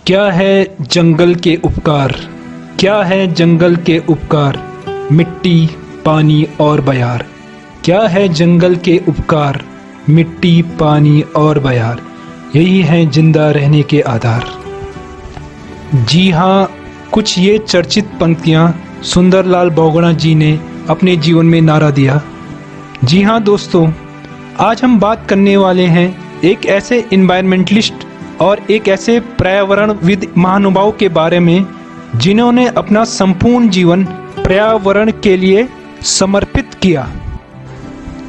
क्या है जंगल के उपकार? क्या है जंगल के उपकार? मिट्टी, पानी और बयार। क्या है जंगल के उपकार? मिट्टी, पानी और बयार। यही है जिंदा रहने के आधार। जी हाँ, कुछ ये चर्चित पंक्तियाँ सुंदरलाल बहुगुणा जी ने अपने जीवन में नारा दिया। जी हाँ दोस्तों, आज हम बात करने वाले हैं एक ऐसे इन्वायरमेंटलिस्ट और एक ऐसे पर्यावरणविद महानुभाव के बारे में जिन्होंने अपना संपूर्ण जीवन पर्यावरण के लिए समर्पित किया।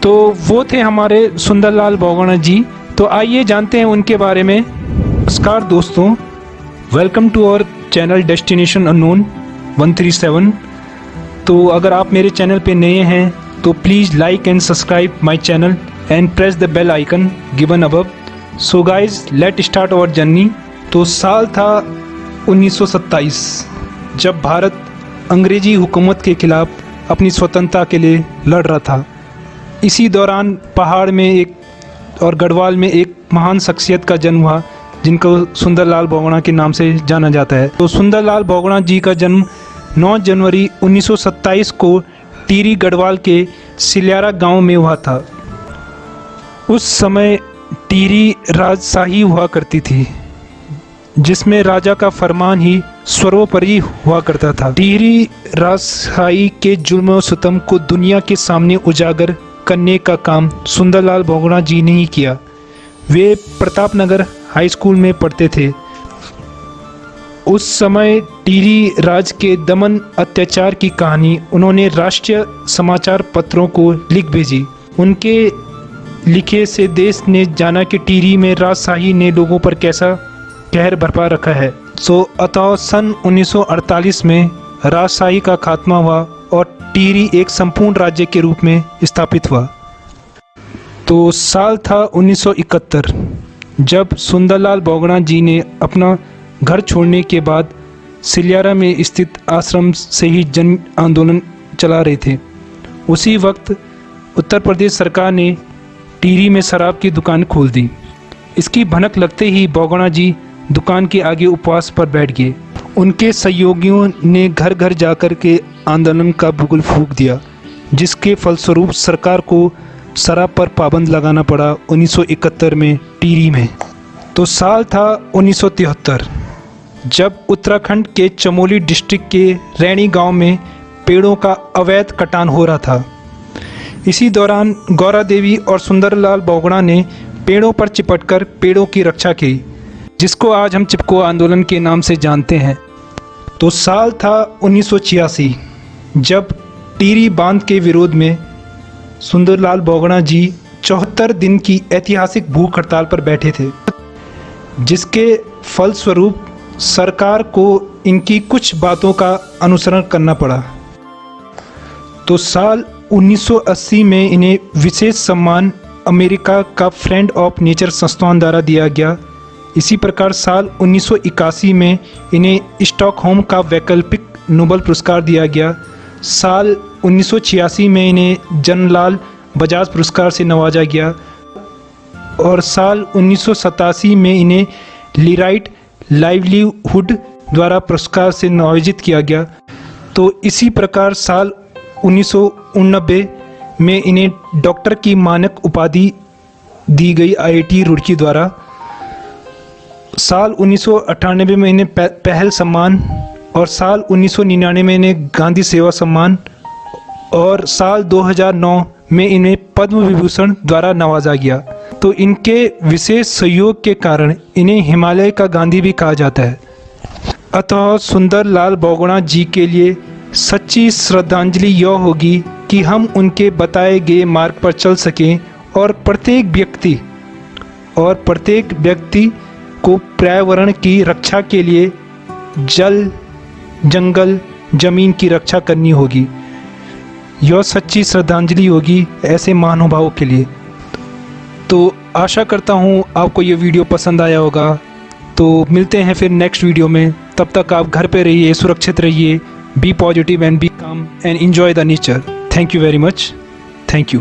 तो वो थे हमारे सुंदरलाल बहुगुणा जी। तो आइए जानते हैं उनके बारे में। नमस्कार दोस्तों, welcome to our channel destination unknown 137। तो अगर आप मेरे चैनल पे नए हैं तो please like and subscribe my channel and press the bell icon given above. So guys, let start our journey. तो साल था 1927 जब भारत अंग्रेजी हुकूमत के खिलाफ अपनी स्वतंत्रता के लिए लड़ रहा था। इसी दौरान पहाड़ में एक और गढ़वाल में एक महान शख्सियत का जन्म हुआ जिनको सुंदरलाल बहुगुणा के नाम से जाना जाता है। तो सुंदरलाल बहुगुणा जी का जन्म 9 जनवरी 1927 को टिहरी गढ़वाल के सिल्यारा गांव में हुआ था। उस समय टिहरी राजशाही हुआ करती थी जिसमें राजा का फरमान ही सर्वोपरि हुआ करता था। टिहरी राजशाही के जुल्म और सितम को दुनिया के सामने उजागर करने का काम सुंदरलाल बहुगुणा जी ने ही किया। वे प्रतापनगर हाई स्कूल में पढ़ते थे। उस समय टिहरी राज के दमन अत्याचार की कहानी उन्होंने राष्ट्रीय समाचार पत्रों को लिख भेजी। उनके लिखे से देश ने जाना कि टिहरी में राजशाही ने लोगों पर कैसा कहर बरपा रखा है। अतः सन 1948 में राजशाही का खात्मा हुआ और टिहरी एक संपूर्ण राज्य के रूप में स्थापित हुआ। तो साल था 1971 जब सुंदरलाल बहुगुणा जी ने अपना घर छोड़ने के बाद सिल्यारा में स्थित आश्रम से ही जन आंदोलन चला रहे थे। उसी वक्त उत्तर प्रदेश सरकार ने टिहरी में शराब की दुकान खोल दी। इसकी भनक लगते ही बहुगुणा जी दुकान के आगे उपवास पर बैठ गए। उनके सहयोगियों ने घर घर जाकर के आंदोलन का बिगुल फूंक दिया, जिसके फलस्वरूप सरकार को शराब पर पाबंद लगाना पड़ा 1971 में टिहरी में। तो साल था 1973 जब उत्तराखंड के चमोली डिस्ट्रिक्ट के रैणी गांव में पेड़ों का अवैध कटान हो रहा था। इसी दौरान गौरा देवी और सुंदरलाल बहुगुणा ने पेड़ों पर चिपटकर पेड़ों की रक्षा की, जिसको आज हम चिपको आंदोलन के नाम से जानते हैं। तो साल था 1986 जब टिहरी बांध के विरोध में सुंदरलाल बहुगुणा जी 74 दिन की ऐतिहासिक भूख हड़ताल पर बैठे थे, जिसके फलस्वरूप सरकार को इनकी कुछ बातों का अनुसरण करना पड़ा। तो साल 1980 में इन्हें विशेष सम्मान अमेरिका का फ्रेंड ऑफ नेचर संस्थान द्वारा दिया गया। इसी प्रकार साल 1981 में इन्हें स्टॉकहोम का वैकल्पिक नोबेल पुरस्कार दिया गया। साल 1986 में इन्हें जनलाल बजाज पुरस्कार से नवाजा गया और साल 1987 में इन्हें लीराइट लाइवलीहुड द्वारा पुरस्कार से नवाजित किया गया। तो इसी प्रकार साल 1989 में इन्हें डॉक्टर की मानक उपाधि दी गई IIT रुड़की द्वारा। साल 1998 में इन्हें पहल सम्मान और साल 1999 में इन्हें गांधी सेवा सम्मान और साल 2009 में इन्हें पद्म विभूषण द्वारा नवाजा गया। तो इनके विशेष सहयोग के कारण इन्हें हिमालय का गांधी भी कहा जाता है। अतः सुंदरलाल बहुगुणा जी के लिए सच्ची श्रद्धांजलि यह होगी कि हम उनके बताए गए मार्ग पर चल सकें और प्रत्येक व्यक्ति को पर्यावरण की रक्षा के लिए जल, जंगल, जमीन की रक्षा करनी होगी। यह सच्ची श्रद्धांजलि होगी ऐसे महानुभावों के लिए। तो आशा करता हूँ आपको ये वीडियो पसंद आया होगा। तो मिलते हैं फिर नेक्स्ट वीडियो में। तब तक आप घर पे रहिए, सुरक्षित रहिए, बी पॉजिटिव एंड बी काम and enjoy the nature. Thank you very much. Thank you.